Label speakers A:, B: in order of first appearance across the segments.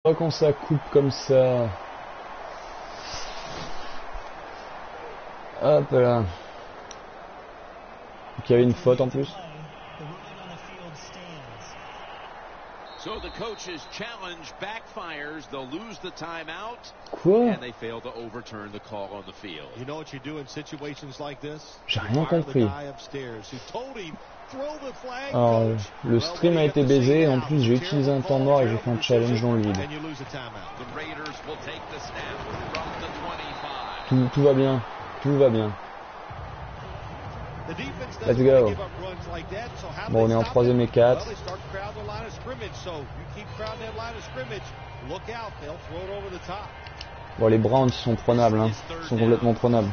A: Oh, quand ça coupe comme ça. Hop là. Donc il y avait une faute en plus.
B: So the coach's challenge backfires. They'll lose the timeout.
A: Quoi?
B: And they fail to overturn the call on the field.
C: You know what you do in situations like this?
A: J'ai rien compris. Alors, le stream a été baisé et en plus j'ai utilisé un temps mort et j'ai fait un challenge dans le vide. Tout va bien. Tout va bien. Let's go. Bon, on est en 3ème et 4. Bon, les Browns sont prenables, hein. Ils sont complètement prenables.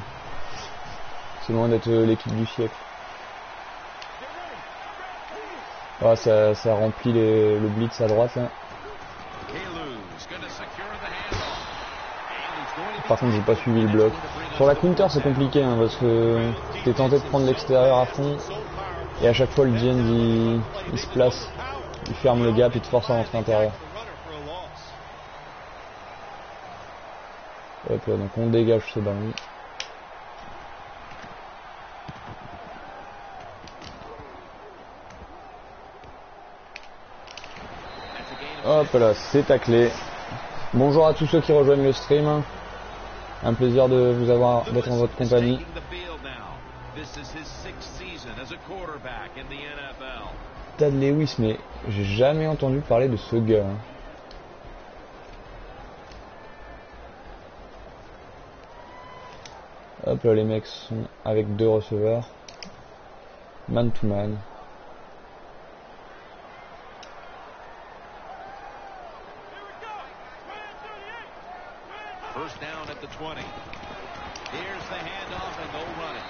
A: C'est loin d'être l'équipe du siècle. Ah, ça remplit le blitz à droite là. Par contre, j'ai pas suivi le bloc. Sur la counter, c'est compliqué hein, parce que t'es tenté de prendre l'extérieur à fond et à chaque fois le GN il se place, il ferme le gap et te force à rentrer à l'intérieur. Hop là, donc on dégage ce ballon. Hop là, c'est taclé. Bonjour à tous ceux qui rejoignent le stream. Un plaisir de vous avoir, d'être en votre compagnie. Tad Lewis, mais j'ai jamais entendu parler de ce gars. Hein. Hop là, les mecs sont avec 2 receveurs. Man to man.
B: First down at the 20. Here's the handoff and they'll run it.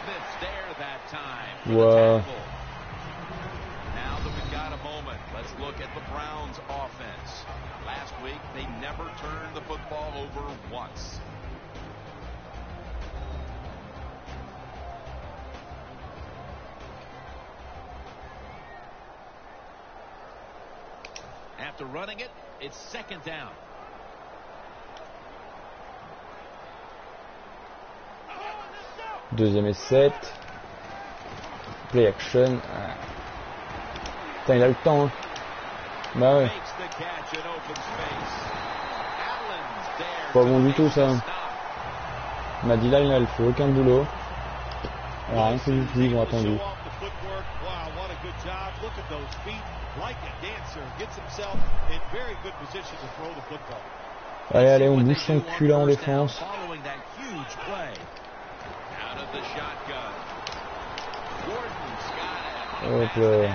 B: Smith's there that time.
A: Wow.
B: Now that we've got a moment, let's look at the Browns offense. Last week, they never turned the football over once. After running it, it's second down.
A: Deuxième et 7. Play action. Putain, il a le temps. Hein. Bah ouais. Pas bon du tout ça. Madila, elle fait aucun boulot. Elle a rien fait du tout, ils ont attendu. Allez, allez, on bouge son cul là en défense. Hop là.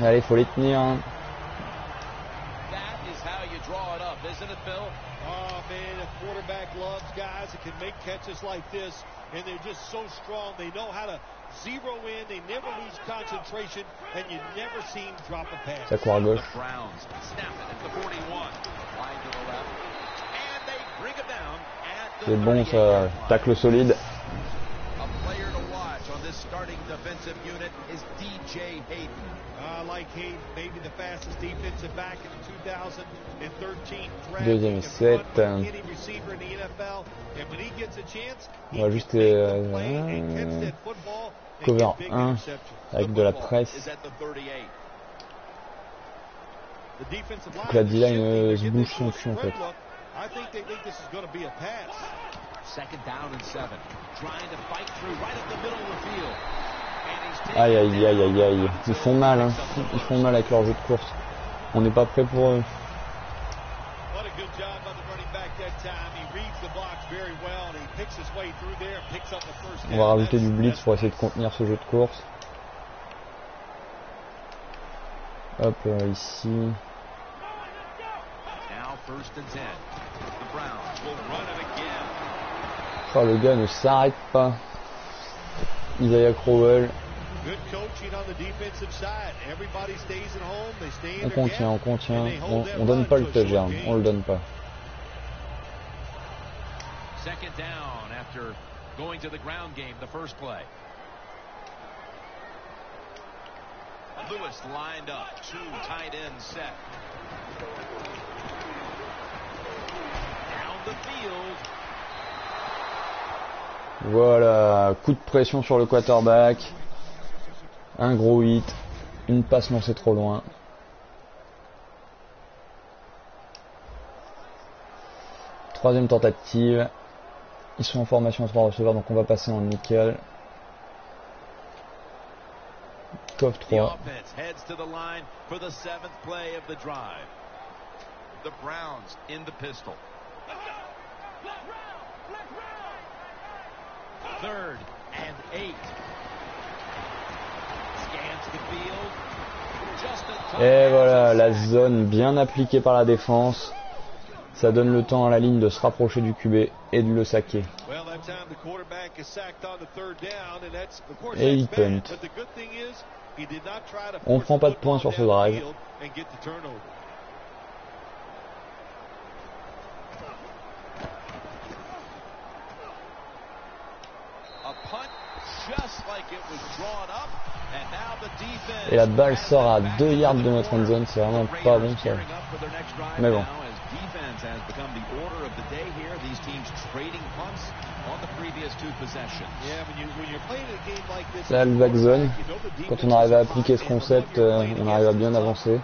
A: Allez, faut les tenir. Hein.
C: Oh man, a quarterback loves guys that can make catches like this, and they're just so strong. They know how to zero in. They never lose concentration, and you never see them drop a pass.
A: Ça court à gauche. C'est bon, ça tacle solide. Deuxième et 7. On va juste cover 1 avec de la presse. Donc la D-line se bouge son cul en fait. Aïe aïe aïe aïe aïe. Ils font mal hein. Ils font mal avec leur jeu de course. On n'est pas prêt pour eux. On va rajouter du blitz pour essayer de contenir ce jeu de course. Hop ici. Oh, le gars ne s'arrête pas. Isaiah Crowell. On contient. On donne pas le touchdown. On le donne pas.
B: Second down after going to the ground game the first play. Lewis lined up, 2 tight ends set. Down the field.
A: Voilà, coup de pression sur le quarterback. Un gros hit. Une passe lancée trop loin. Troisième tentative. Ils sont en formation à 3 receveurs, donc on va passer en nickel. Cove 3.
B: The Browns in the pistol. 3rd and 8. Scans the field. Just a
A: Et voilà, la zone bien appliquée par la défense. Ça donne le temps à la ligne de se rapprocher du QB et de le saquer. Et il punt. On prend pas de points sur ce drive. Et la balle sort à 2 yards de notre end zone, c'est vraiment pas bon ça. Mais bon. Là, le back zone, quand on arrive à appliquer ce concept, on arrive à bien avancer.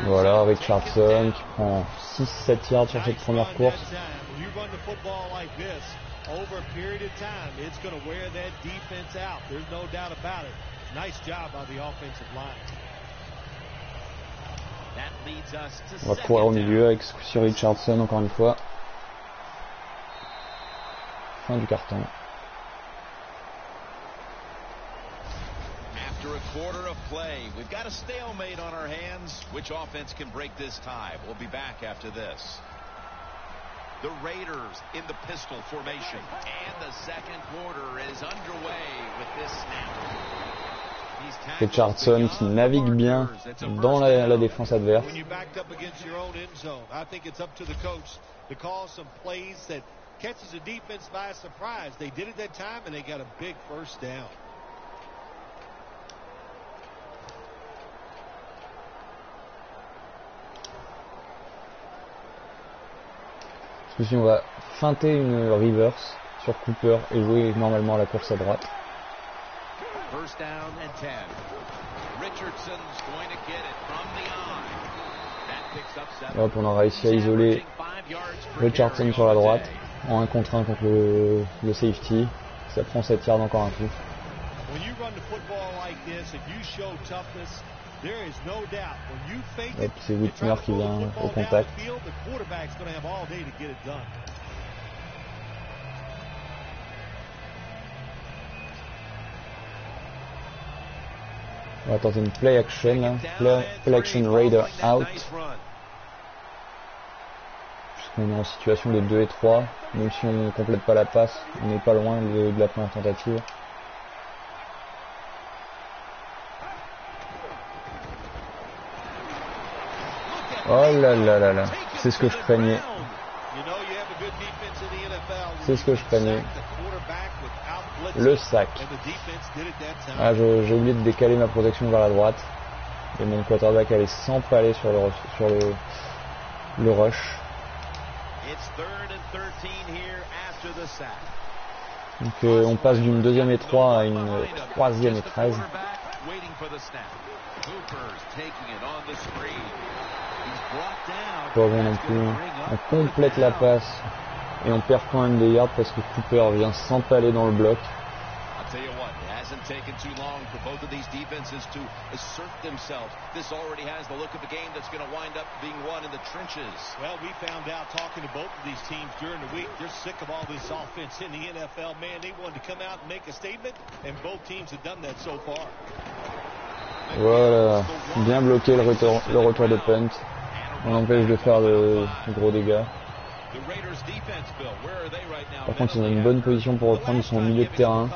A: Voilà, Richardson qui prend 6-7 yards sur cette première course. Over a period of time, it's going to wear that defense out. There's no doubt about it. Nice job by the offensive line. That leads us to on va courir au milieu avec sur Richardson encore une fois. Fin du carton.
B: After a quarter of play, we've got a stalemate on our hands. Which offense can break this tie? We'll be back after this. The Raiders in the pistol formation. And the second quarter is underway with this snap.
A: Richardson qui navigue bien dans la défense adverse. Ceci, on va feinter une reverse sur Cooper et jouer normalement à la course à droite. Et hop, on a réussi à isoler Richardson sur la droite en 1 contre 1 contre le safety. Ça prend 7 yards encore un coup. Hop, c'est Whitmer qui vient au contact. On va tenter une play action, là. Play action Raider out. Puisqu'on est en situation de 2 et 3. Même si on ne complète pas la passe, on n'est pas loin de la première tentative. Oh là là là là, c'est ce que je craignais. C'est ce que je craignais. Le sac. Ah, j'ai oublié de décaler ma protection vers la droite. Et mon quarterback allait s'empaler sur le rush. Donc on passe d'une 2e et 3 à une 3e et 13. Pas bon non plus. On complète la passe et on perd quand même des yards parce que Cooper vient s'empaler dans le bloc. Taken too long for both of these defenses to assert themselves. This already has the look of a game that's going to wind up being won in the trenches.
C: Well, we found out talking to both of these teams during the week, they're sick of all this offense in the NFL. Man, they wanted to come out and make a statement, and both teams have done that so far.
A: Voilà, bien bloqué le retour de punt. On empêche de faire de gros dégâts. Par contre, ils ont une bonne position pour reprendre, ils sont au milieu de terrain.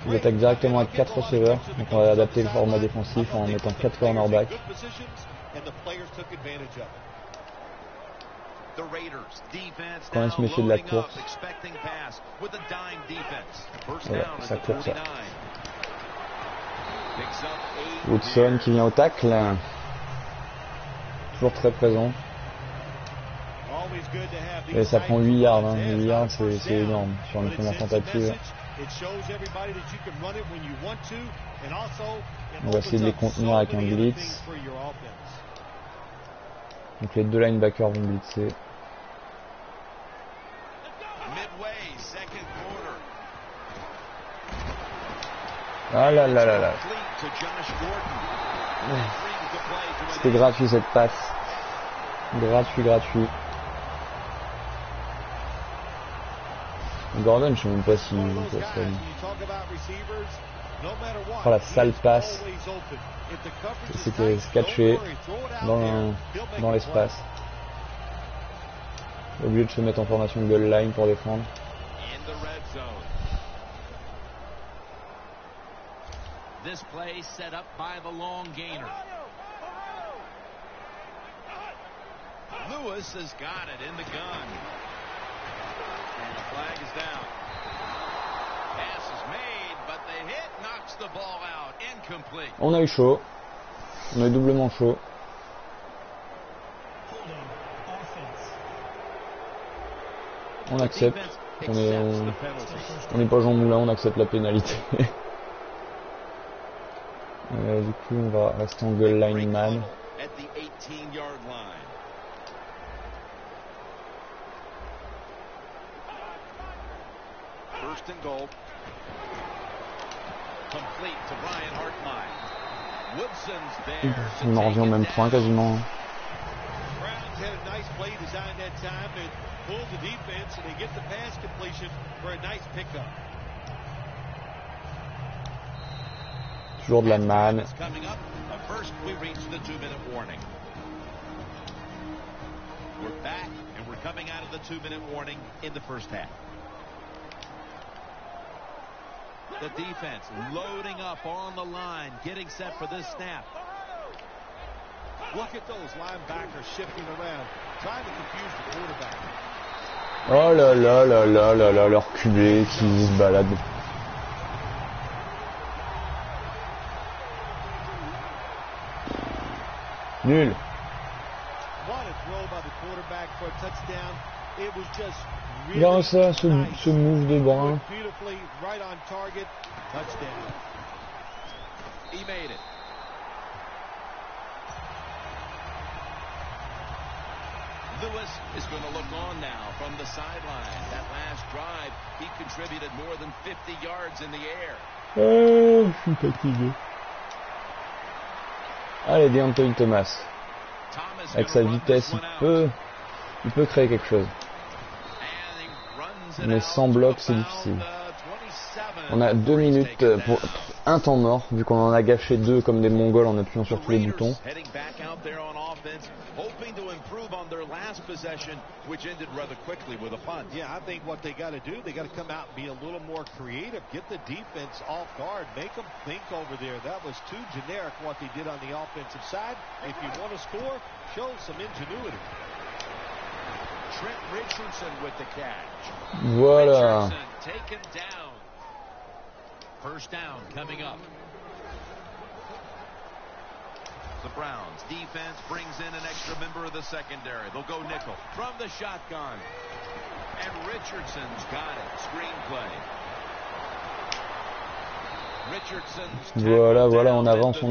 A: Ils attaquent directement à 4 receveurs, donc on va adapter le format défensif en mettant 4 cornerbacks. Quand même se méfier de la course. Voilà, ça court ça. Woodson qui vient au tacle. Toujours très présent. Et ça prend 8 yards. Hein. 8 yards, c'est énorme sur une première tentative. On va essayer de les contenir avec un blitz. Donc les deux linebackers vont blitzer. Ah là là là là. C'était gratuit cette passe. Gratuit. Gordon, je sais même pas si oh, la sale passe. C'était catché dans l'espace. Au lieu de se mettre en formation de goal line pour défendre.
B: This play set up by the long gainer. Lewis has got it in the gun. And the flag is down. Pass is made, but the hit knocks the ball out. Incomplete.
A: On a eu chaud. On a eu doublement chaud. On accepte. On est pas Jean Moulin, on accepte la pénalité. Du coup, on va rester en goal line man. On en revient au même point quasiment. Toujours de la man.
B: We're back and we're coming out of the 2-minute warning in the first half. The defense loading up on the line, getting set for this snap.
C: Look at those linebackers shifting around, trying to confuse the quarterback.
A: Oh là là là là là là, leur QB qui se balade. Nul. Regarde ça, ce move de Brun.
B: Lewis is going to look on now from the sideline. That last drive, he contributed more than 50 yards in the air.
A: Oh, je suis fatigué. Allez, Deontay Thomas. Avec sa vitesse, il peut créer quelque chose. Mais sans bloc, c'est difficile. On a 2 minutes pour un temps mort, vu qu'on en a gâché 2 comme des Mongols en appuyant sur tous les boutons.
B: Hoping to improve on their last possession, which ended rather quickly with a punt.
C: Yeah, I think what they got to do, they got to come out and be a little more creative, get the defense off guard, make them think over there. That was too generic what they did on the offensive side. If you want to score, show some ingenuity.
B: Trent Richardson with the catch.
A: Voilà.
B: Richardson taken down. First down coming up. The Browns defense brings in an extra member of the secondary. They'll go nickel from the shotgun. And Richardson's got it. Screenplay. Richardson's
A: voilà, on avance.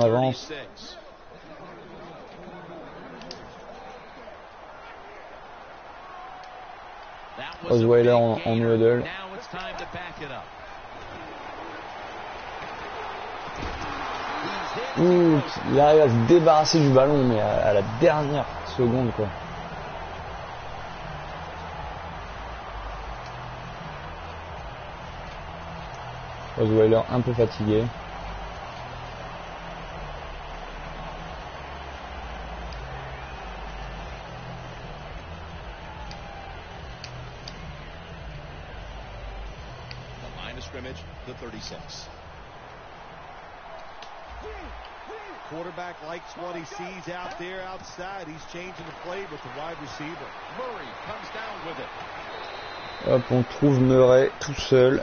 A: Osweiler en huddle.
B: Now it's time to back it up.
A: Ouh, il arrive à se débarrasser du ballon, mais à la dernière seconde, quoi. Osweiler un peu fatigué.
B: The line of scrimmage, the 36.
C: quarterback likes what he sees out there outside. He's changing the play with the wide receiver.
B: Murray comes down with it.
A: Hop, on trouve Murray tout seul.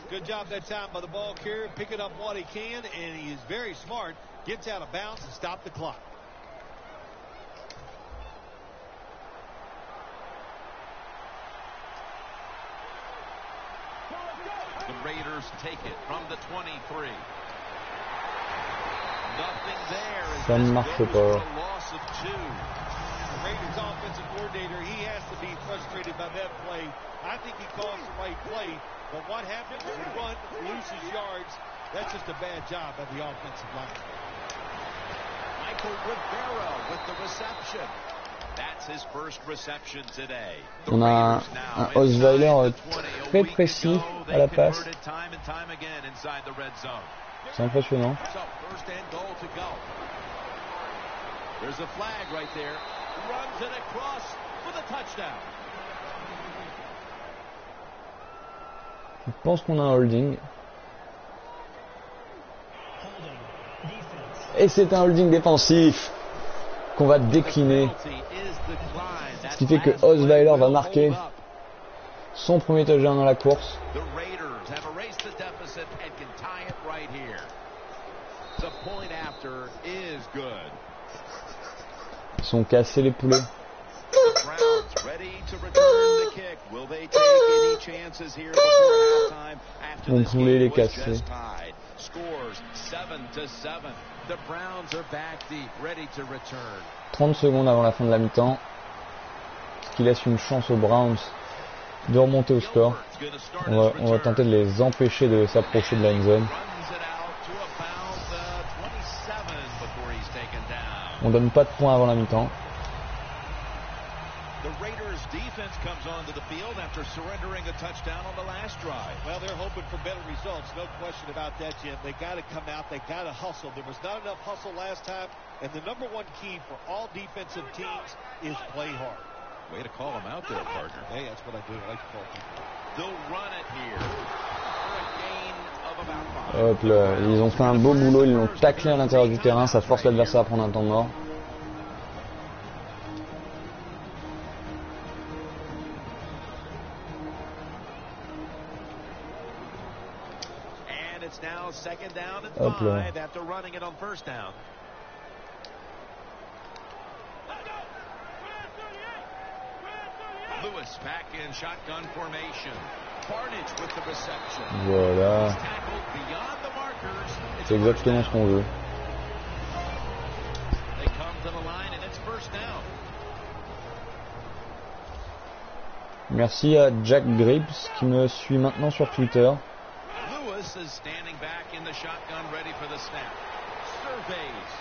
C: Good job that time by the ball carrier, picking up what he can, and he is very smart. Gets out of bounds and stop the clock.
B: The Raiders take it from the 23. Nothing there.
A: Ça ne marche pas.
C: Loss of 2. The Raiders offensive coordinator, he has to be frustrated by that play. I think he calls the right play, but what happens when the run loses yards? That's just a bad job by the offensive line.
B: Michael Rivera with the reception. That's his first reception today.
A: On a un Osweiler très précis à la passe. C'est impressionnant.
B: There's a flag right there. Runs it across for the touchdown.
A: Je pense qu'on a un holding. Et c'est un holding défensif qu'on va décliner. Ce qui fait que Osweiler va marquer son premier touchdown dans la course. Ils sont cassés les poulets. Mon poulet les cassé. 30 secondes avant la fin de la mi-temps. Ce qui laisse une chance aux Browns de remonter au score. On va tenter de les empêcher de s'approcher de la end zone. On donne pas de points avant la mi-temps.
B: The Raiders defense comes onto the field after surrendering a touchdown on the last drive.
C: Well, they're hoping for better results, no question about that, Jim. They got to come out, they got to hustle. There was not enough hustle last time, and the number one key for all defensive teams is play hard.
B: Way to call them out there, partner.
C: Hey, that's what I do. I like to call people.
B: They'll run it here for a gain of about 5.
A: Hop là, ils ont fait un beau boulot, ils l'ont taclé à l'intérieur du terrain, ça force l'adversaire à prendre un temps mort. Hop là.
B: Lewis back in shotgun formation. Barnage with the reception.
A: Voilà. C'est exactement ce qu'on veut.
B: They come to the line and it's first down.
A: Merci à Jack Gribbs qui me suit maintenant sur Twitter.
B: Lewis is standing back in the shotgun ready for the snap. Surveys.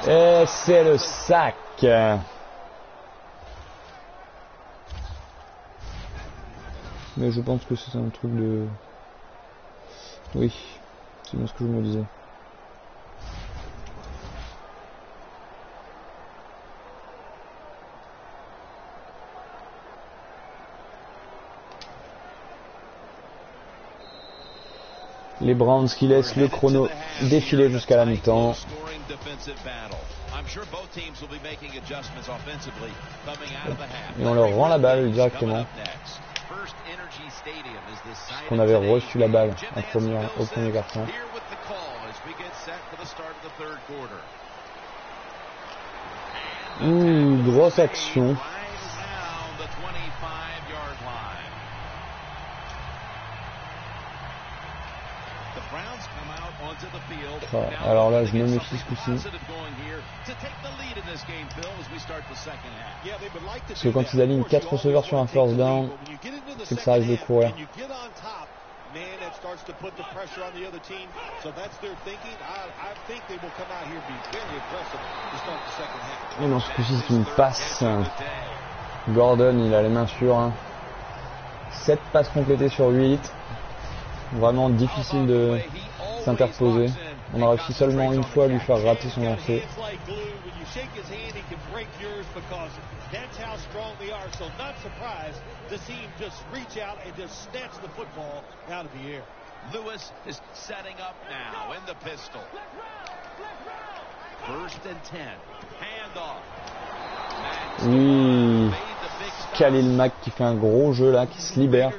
A: Et c'est le sac. Mais je pense que c'est un truc de... Oui, c'est bien ce que je me disais. Les Browns qui laissent le chrono défiler jusqu'à la mi-temps. Et on leur rend la balle directement. On avait reçu la balle au premier carton. Grosse action. Alors là, je me méfie ce coup-ci. Parce que quand ils alignent 4 receveurs sur un first down, c'est que ça risque de courir. Et non, ce coup-ci, c'est une passe. Gordon, il a les mains sûres. 7 passes complétées sur 8. Vraiment difficile de s'interposer. On a réussi seulement une fois à lui faire rater son lancer.
B: Lewis is setting up now in the pistol. First and 10. Handoff.
A: Oui. Khalil Mack qui fait un gros jeu là, qui se libère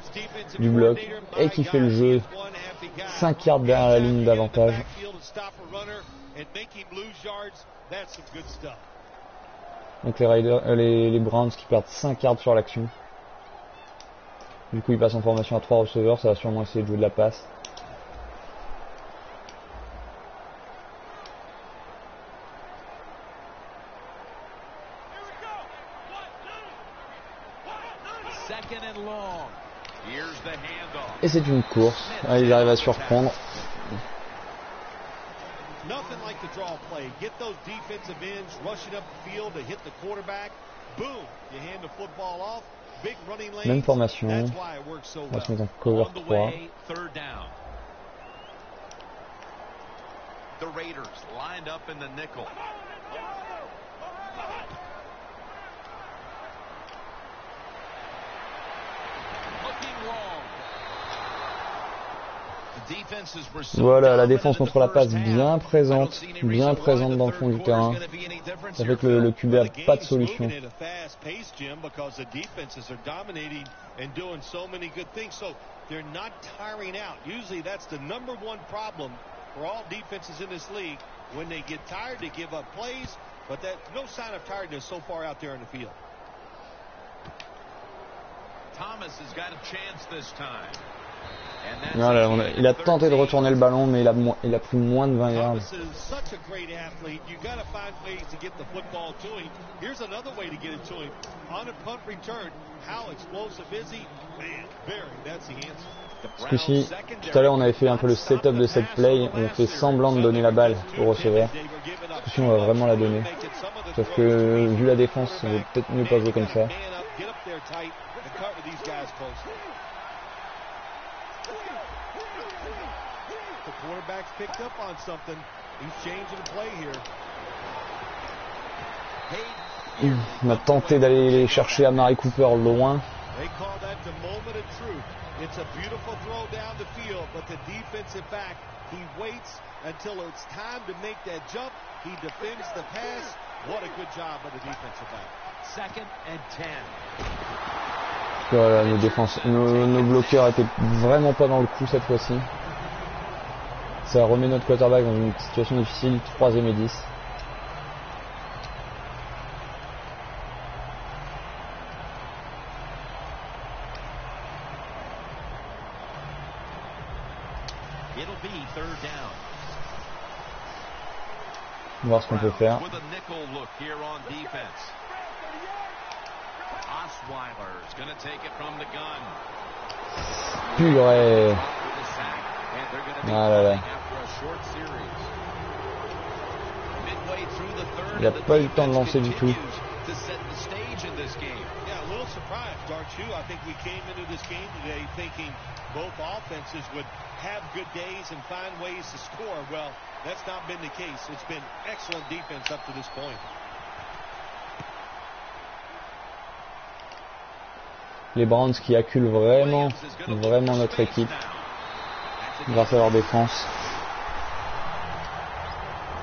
A: du bloc et qui fait le jeu 5 yards derrière la ligne d'avantage. Donc les Browns qui perdent 5 yards sur l'action. Du coup ils passent en formation à 3 receveurs, ça va sûrement essayer de jouer de la passe. Et c'est une course. Ah, ils arrivent à surprendre. Même formation. On va se mettre en cover 3.
B: The Raiders lined up in the nickel.
A: Voilà, la défense contre la passe bien présente dans le fond du terrain. Ça fait que le QB n'a pas de solution. Voilà, il a tenté de retourner le ballon, mais il a pris moins de 20 yards. Ce coup-ci, tout à l'heure on avait fait un peu le setup de cette play, on fait semblant de donner la balle au receveur. Ce coup-ci on va vraiment la donner. Sauf que vu la défense, ça vaut peut-être mieux pas jouer comme ça. On a tenté d'aller chercher Amari Cooper loin. Voilà, nos bloqueurs étaient vraiment pas dans le coup cette fois-ci. Ça remet notre quarterback dans une situation difficile, 3e et 10. On va voir ce qu'on peut faire. Purée. Ah là là. Il n'a pas eu le temps de lancer du tout. Les Browns qui acculent vraiment notre équipe grâce à leur défense.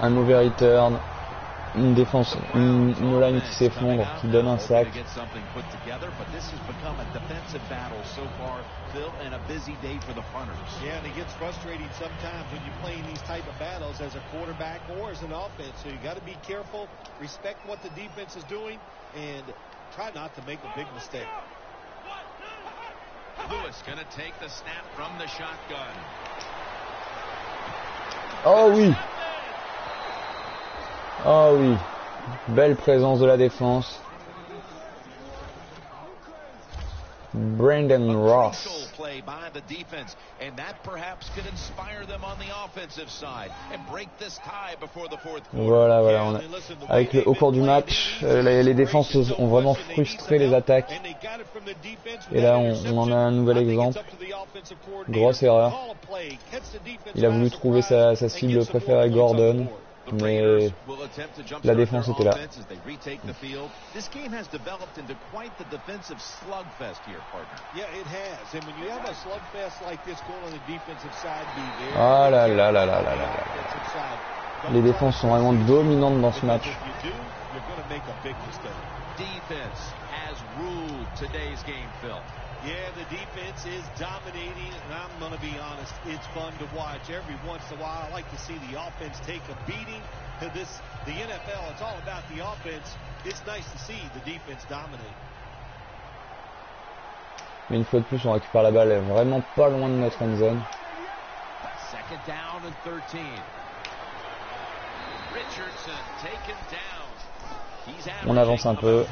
A: Un mauvais return, une défense, une line qui s'effondre, qui donne un sac. Oh oui! Oh oui! Belle présence de la défense. Brandon Ross. Voilà. Au cours du match, les défenses ont vraiment frustré les attaques. Et là, on en a un nouvel exemple. Grosse erreur. Il a voulu trouver sa cible préférée, Gordon. mais la défense était là.
B: This game has developed into quite the defensive slugfest here, partner.
C: Yeah, it has. And when you have a slugfest like this going on the defensive side, be there.
A: Ah là là là là là là. Les défenses sont vraiment dominantes dans ce match.
B: Defense has ruled today's game, Phil.
C: Yeah, the defense is dominating, and I'm going to be honest, it's fun to watch. Every once in a while, I like to see the offense take a beating. The NFL, it's all about the offense. It's nice to see the defense dominate.
A: Mais une fois de plus, on récupère la balle vraiment pas loin de notre end zone.
B: Second down and 13. Richardson taken down.
A: On avance un peu.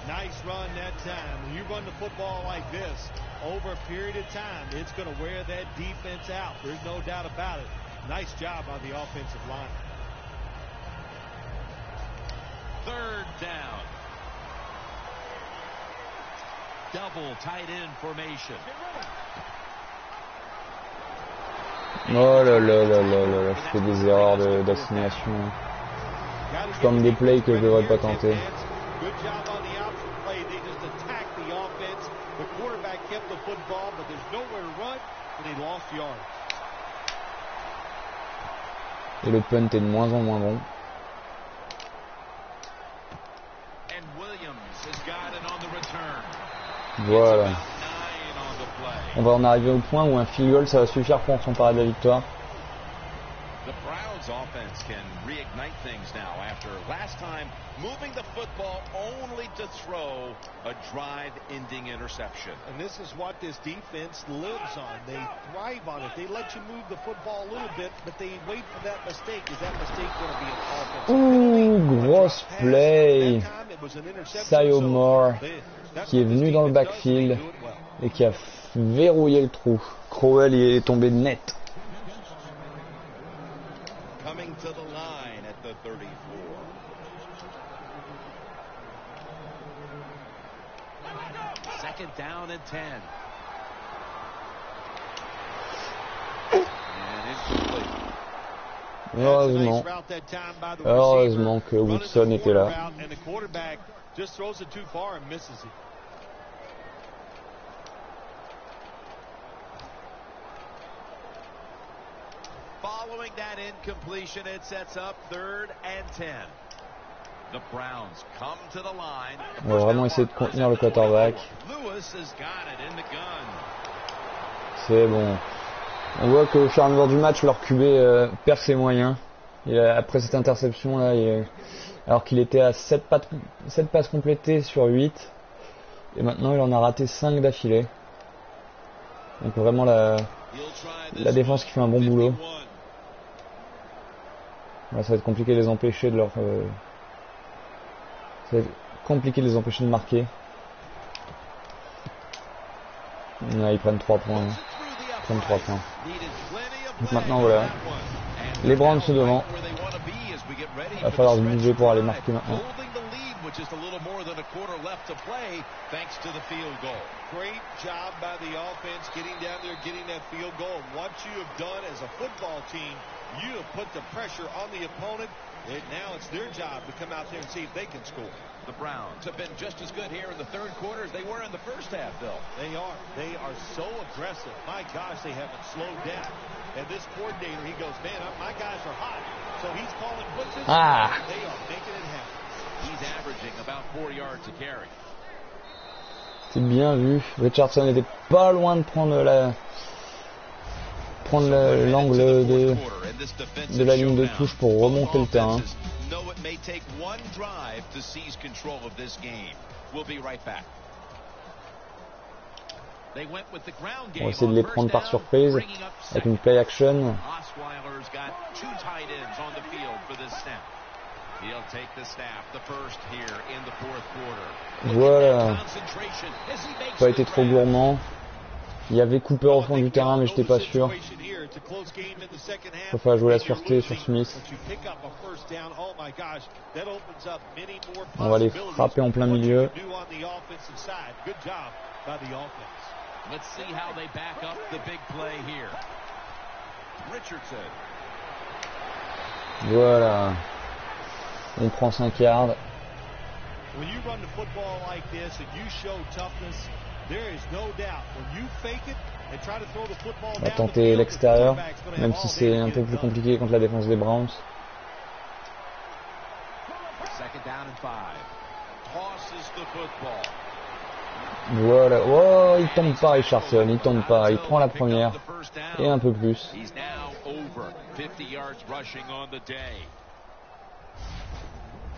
C: Nice run that time. When you run the football like this over a period of time, it's going to wear that defense out. There's no doubt about it. Nice job on the offensive line.
B: Third down. Double tight end formation.
A: Oh là là là là là là, je fais des erreurs d'assignation. Je tente des plays que je devrais pas tenter. Et le punt est de moins en moins bon. Voilà. On va en arriver au point où un field goal ça va suffire pour s'emparer de la victoire.
B: The Browns offense can reignite things now after last time moving the football only to throw a drive-ending interception.
C: And this is what this defense lives on. They thrive on it. They let you move the football a little bit, but they wait for that mistake. Is that mistake going to be an offensive?
A: Ouh, grosse play. Sayo Moore qui est venu dans le backfield et qui a verrouillé le trou. Crowell il est tombé net.
B: Coming to the line at the 34. Second down and 10.
A: Heureusement que Woodson était là.
B: Following that incompletion, it sets up third and 10. The Browns come to the line.
A: On va vraiment essayer de contenir le quarterback.
B: Lewis has got it in the gun.
A: C'est bon. On voit qu'au fur et à mesure du match, leur QB perd ses moyens. Et après cette interception là, alors qu'il était à 7 passes complétées sur 8, et maintenant il en a raté 5 d'affilée. Donc vraiment la défense qui fait un bon boulot. Là, ça va être compliqué de les empêcher de leur. Ça va être compliqué de les empêcher de marquer. Là, ils prennent 3 points. Ils prennent 3 points. Donc maintenant voilà. Les Browns sont devant. Il va falloir se bouger pour aller marquer maintenant.
C: Just a little more than a quarter left to play thanks to the field goal. Great job by the offense getting down there, getting that field goal. What you have done as a football team, you have put the pressure on the opponent, and now it's their job to come out there and see if they can score.
B: The Browns have been just as good here in the third quarter as they were in the first half, Bill.
C: They are. They are so aggressive. My gosh, they haven't slowed down. And this coordinator, he goes, man, my guys are hot. So he's calling blitzes. They are making it happen.
B: He's averaging about 4 yards a carry.
A: C'est bien vu. Richardson était pas loin de prendre l'angle de la ligne de touche pour remonter le terrain. On va essayer de les prendre par surprise avec une play action. Voilà. Pas été trop gourmand. Il y avait Cooper au fond du terrain, mais j'étais pas sûr. Il faut jouer la sûreté sur Smith. On va les frapper en plein milieu. Voilà. On prend 5 yards.
C: When you run the football like this and you show toughness, there is no doubt when you fake it and try to throw the football
A: On va
C: down the
A: tenter
C: field,
A: l'extérieur,
C: the quarterback's gonna
A: même
C: have
A: si
C: all
A: c'est
C: day
A: un
C: to
A: peu
C: get
A: plus
C: it done.
A: compliqué contre la défense des Browns.
B: Second down and 5. Tosses the football.
A: Voilà. Oh, il tombe pas Richardson, il tombe pas. Il prend la première et un peu plus.
B: He's now over 50 yards rushing on the day.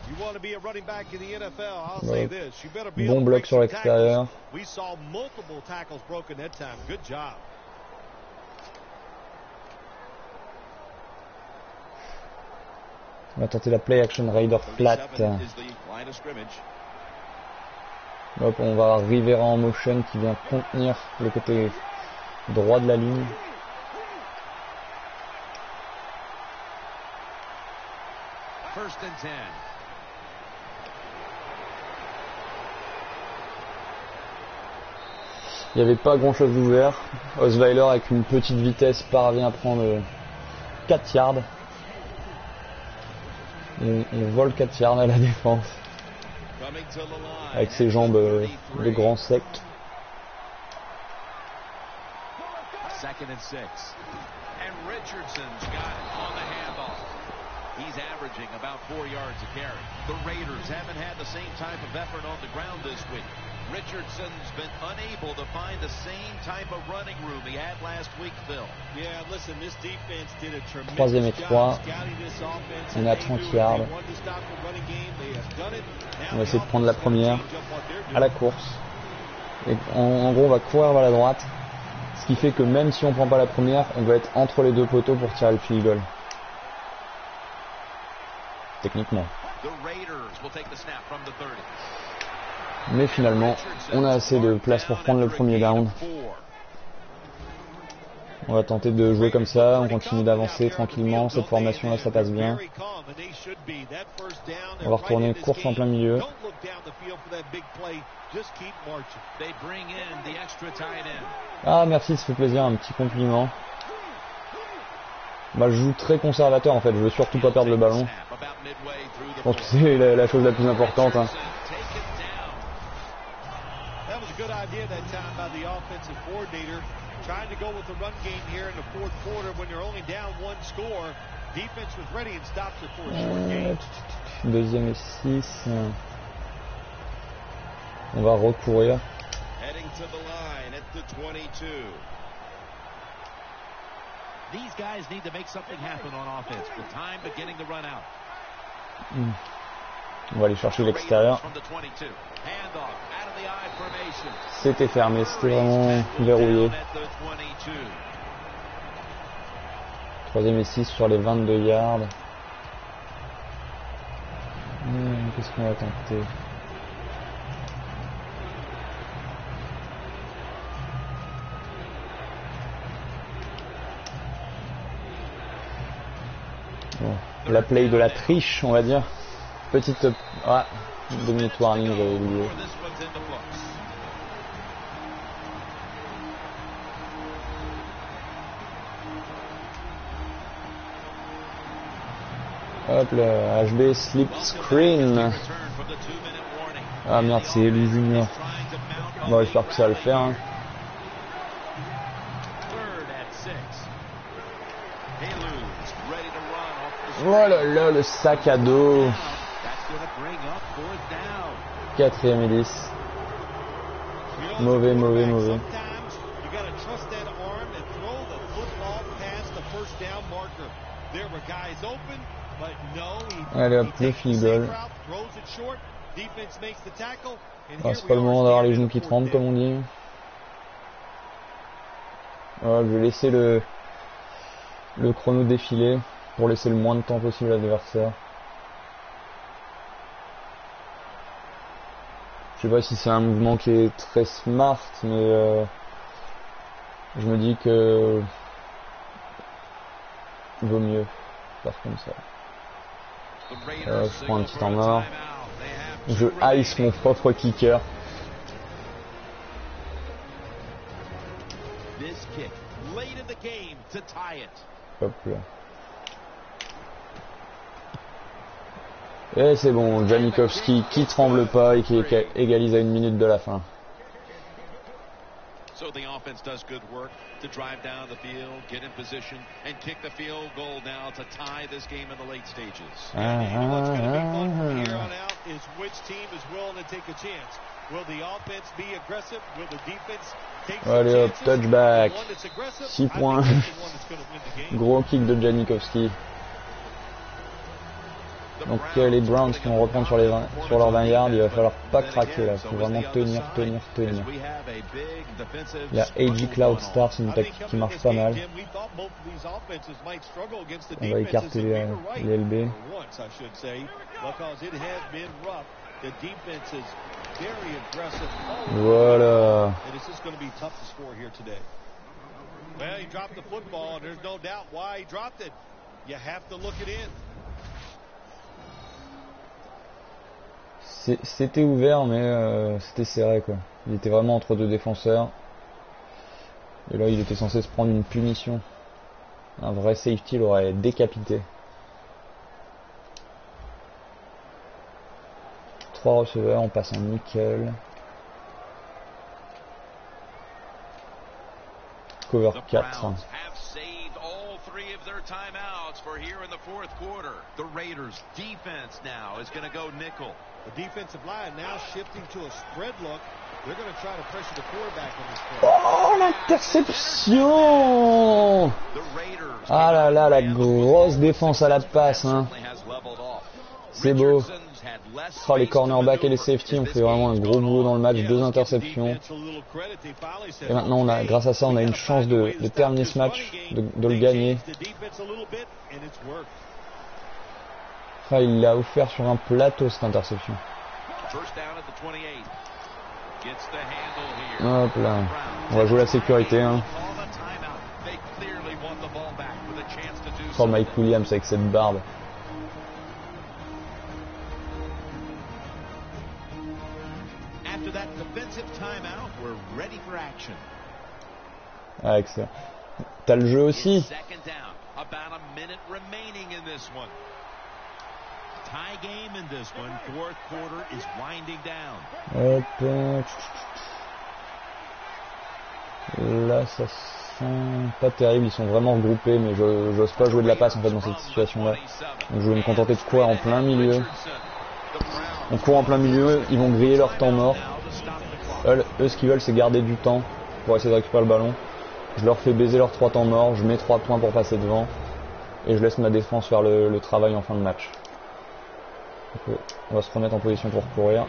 C: You want to be a running back in the NFL, I'll say this. You better be
A: Bon
C: able to
A: bloc
C: break
A: sur
C: some
A: l'extérieur.
C: tackles. We saw multiple tackles broken that time. Good job.
A: On va tenter la play action Raider flat.
B: 37 is the line of scrimmage.
A: Hop, on va avoir Rivera en motion qui vient contenir le côté droit de la ligne.
B: First and 10.
A: Il n'y avait pas grand chose d'ouvert. Osweiler avec une petite vitesse parvient à prendre 4 yards. On vole 4 yards à la défense.
B: Coming to the line.
A: Avec ses jambes de grand sec.
B: Second and 6. And Richardson's got it on the handoff. He's averaging about 4 yards a carry. The Raiders haven't had the same type of effort on the ground this week. Richardson's been unable to find the same type of running room he had last week, Phil.
C: Yeah, listen, this defense did a
A: Troisième et
C: tremendous
A: 3.
C: job scouting this offense.
A: On est à 30 yards. On va essayer de prendre la première à la course. Et en gros, on va courir vers la droite. Ce qui fait que même si on prend pas la première, on va être entre les deux poteaux pour tirer le field goal. Techniquement.
B: The Raiders will take the snap from the 30.
A: Mais finalement, on a assez de place pour prendre le premier down. On va tenter de jouer comme ça, on continue d'avancer tranquillement, cette formation là ça passe bien. On va retourner course en plein milieu. Ah merci, ça fait plaisir, un petit compliment. Bah, je joue très conservateur en fait, je veux surtout pas perdre le ballon. Je pense que c'est la chose la plus importante. Hein.
C: Good idea that time by the offensive coordinator, trying to go with the run game here in the fourth quarter when you're only down one score. Defense was ready and stops it for a short game.
A: Deuxième et 6. On va recourir.
B: Heading to the line at the 22. These guys need to make something happen on offense with time beginning to run out.
A: On va aller chercher l'extérieur. C'était fermé, c'était vraiment verrouillé. Troisième et 6 sur les 22 yards. Qu'est-ce qu'on va tenter? Bon, la play de la triche, on va dire. Petite... Ah, 2 minutes warning, j'avais oublié. Hop là, HB slip screen. Ah merde, c'est Elu Junior. Bon, j'espère que ça va le faire. Hein. Oh là là, le sac à dos. 4e et 10. Mauvais, mauvais, mauvais. Allez hop, le field goal. Ah, c'est pas le moment d'avoir les genoux qui tremblent comme on dit. Voilà, je vais laisser le chrono défiler pour laisser le moins de temps possible à l'adversaire. Je sais pas si c'est un mouvement qui est très smart, mais je me dis que vaut mieux faire comme ça. Je prends un petit temps mort. Je ice mon propre kicker. Hop là. Et c'est bon, Janikowski qui tremble pas et qui égalise à 1 minute de la fin.
B: So the offense does good work to drive down the field, get in position, and kick the field goal now to tie this game in the late stages.
C: What's going to be fun from here on out is which team is willing to take a chance. Will the offense be aggressive? Will the defense take some
A: Allez hop,
C: chances?
A: touchback.
C: The one that's aggressive,
A: 6
C: I
A: points.
C: think that's the one that's going to win the game.
A: Gros kick de Janikowski. Donc les Browns qui vont reprendre sur leur 20 yards, il va falloir pas craquer là, il faut vraiment tenir. Il y a A.J. Cloud Star, c'est une tactique qui marche pas mal. On va écarter les LB. Voilà. C'était ouvert mais c'était serré quoi. Il était vraiment entre deux défenseurs. Et là il était censé se prendre une punition. Un vrai safety l'aurait décapité. 3 receveurs, on passe en nickel. Cover 4.
B: For here in the fourth quarter, the Raiders defense now is going to go nickel.
C: The defensive line now shifting to a spread look. They're going to try to pressure the quarterback on this play.
A: Oh, l'interception! Ah là là, la grosse défense à la passe, hein. C'est beau. Oh, les cornerbacks et les safety ont fait vraiment un gros boulot dans le match, 2 interceptions. Et maintenant, grâce à ça, on a une chance de terminer ce match, de le gagner. Ah, il l'a offert sur un plateau cette interception. Hop là. On va jouer la sécurité. Hein. Oh, Mike Williams avec cette barbe. Ah, excellent. T'as le jeu aussi. Hop. Là, ça sent pas terrible. Ils sont vraiment regroupés, mais j'ose pas jouer de la passe en fait dans cette situation-là. Donc je vais me contenter de courir en plein milieu. On court en plein milieu, ils vont griller leur temps mort. Eux, ce qu'ils veulent, c'est garder du temps pour essayer de récupérer le ballon. Je leur fais baiser leurs 3 temps morts, je mets 3 points pour passer devant. Et je laisse ma défense faire le travail en fin de match. Donc, on va se remettre en position pour courir.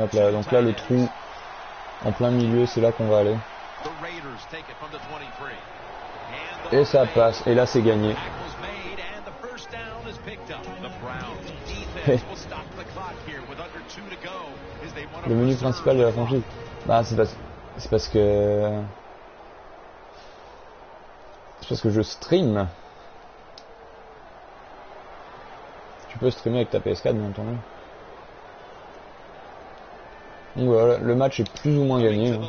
A: Hop là, donc là le trou en plein milieu, c'est là qu'on va aller. Et ça passe, et là c'est gagné. Le menu principal de la franchise. Bah c'est parce que je stream. Tu peux streamer avec ta PS4 bien entendu. Donc voilà, le match est plus ou moins gagné. Hein.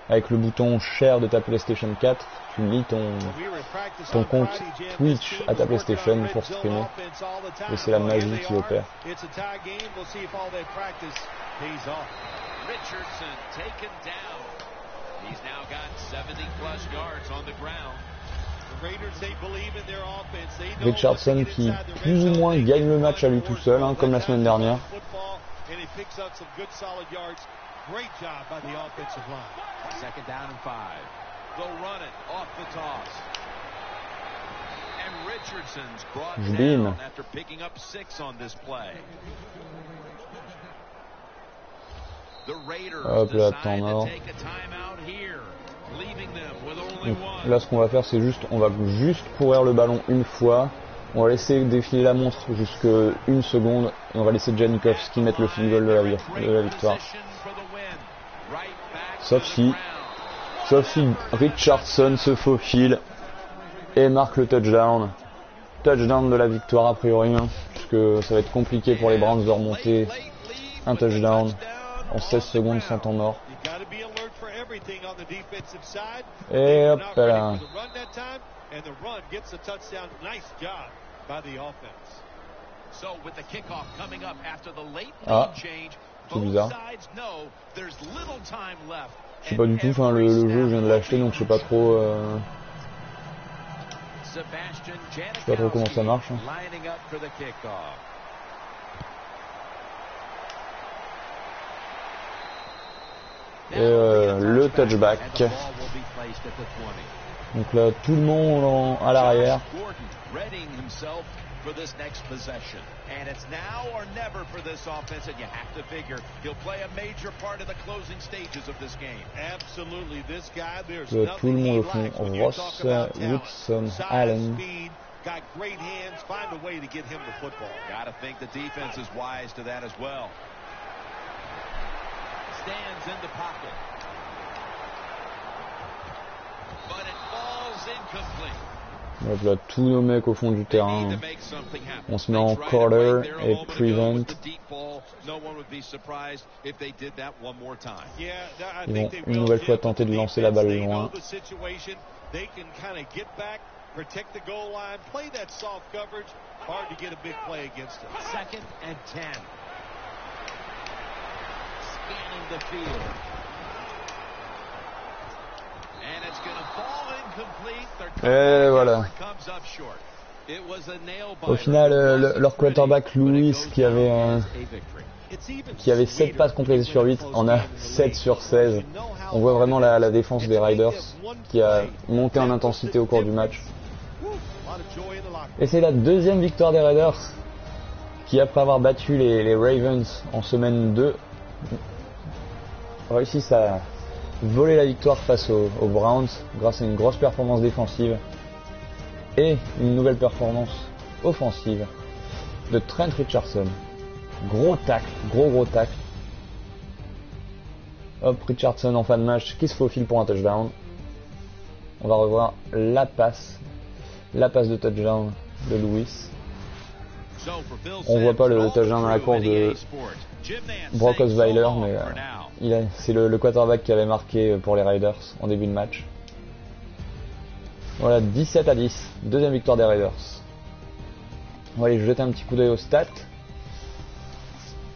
A: Avec le bouton Share de ta PlayStation 4, tu lis ton compte Twitch à ta PlayStation pour streamer. Et c'est la magie qui opère. Richardson qui plus ou moins gagne le match à lui tout seul, hein, comme la semaine dernière.
C: And he picks up some good solid yards. Great job by the offensive line.
B: 2nd down and 5. They'll run it off the toss. And Richardson's brought down after picking up 6 on this play. The Raiders decide to take a timeout here, leaving them with only one.
A: Là, ce qu'on va faire, c'est on va juste courir le ballon une fois. On va laisser défiler la montre jusqu'à 1 seconde et on va laisser Janikowski mettre le field goal de la victoire. Sauf si Richardson se faufile et marque le touchdown. Touchdown de la victoire a priori. Hein. pense que ça va être compliqué pour les Browns de remonter un touchdown en 16 secondes sans temps mort. Et hop là. Ah, c'est bizarre. Je sais pas du tout, enfin le jeu je viens de l'acheter donc je sais pas trop comment ça marche. Hein. Et le touchback. Donc là tout le monde à l'arrière.
B: For this next possession. And it's now or never for this offense, and you have to figure he'll play a major part of the closing stages of this game. Absolutely, this guy, there's nothing he likes when you talk about talent.
A: Allen.
C: Speed, got great hands, find a way to get him the football.
B: Got to think the defense is wise to that as well. Stands in the pocket. But it falls incomplete.
A: Donc là, tous nos mecs au fond du terrain. On se met en quarter et prevent. Ils vont une nouvelle fois tenter de lancer la balle loin. Et voilà. Au final, leur quarterback Lewis qui avait 7 passes complétées sur 8 en a 7 sur 16. On voit vraiment la défense des Riders qui a monté en intensité au cours du match. Et c'est la deuxième victoire des Raiders qui, après avoir battu les Ravens en semaine 2, réussissent à voler la victoire face aux Browns grâce à une grosse performance défensive et une nouvelle performance offensive de Trent Richardson. Gros tacle, gros tacle. Hop, Richardson en fin de match qui se faufile pour un touchdown. On va revoir la passe de touchdown de Lewis. On voit pas le touchdown dans la course de Brock Osweiler, mais c'est le quarterback qui avait marqué pour les Raiders en début de match. Voilà, 17-10, deuxième victoire des Raiders. On va aller jeter un petit coup d'œil aux stats.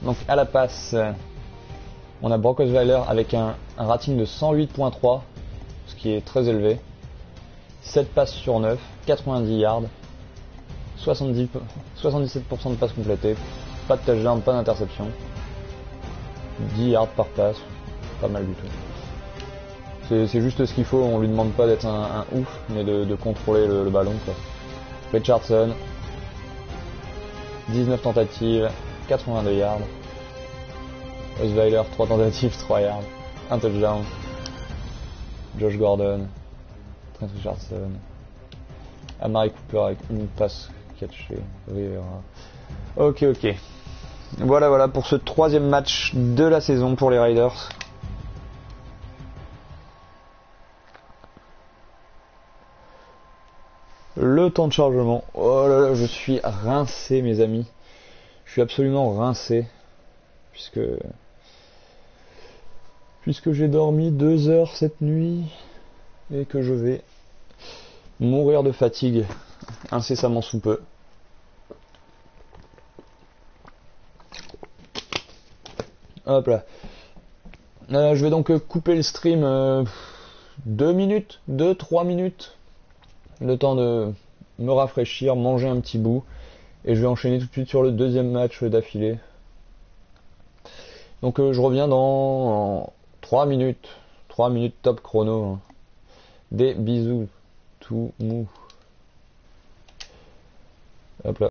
A: Donc à la passe, on a Brock Osweiler avec un rating de 108.3, ce qui est très élevé. 7 passes sur 9, 90 yards, 77% de passes complétées, pas de touchdown, pas d'interception. 10 yards par passe, pas mal du tout. C'est juste ce qu'il faut, on lui demande pas d'être un ouf, mais de contrôler le ballon, quoi. Richardson, 19 tentatives, 82 yards. Osweiler, 3 tentatives, 3 yards. Un touchdown. Josh Gordon, Trent Richardson. Amari Cooper avec une passe catchée. Rivera. Ok. Voilà pour ce troisième match de la saison pour les Raiders. Le temps de chargement. Oh là là, je suis rincé, mes amis. Je suis absolument rincé. Puisque j'ai dormi 2 heures cette nuit. Et que je vais mourir de fatigue incessamment sous peu. Hop là. Je vais donc couper le stream 2-3 minutes. Le temps de me rafraîchir, manger un petit bout. Et je vais enchaîner tout de suite sur le deuxième match d'affilée. Donc je reviens dans 3 minutes. 3 minutes top chrono. Des bisous tout mou. Hop là.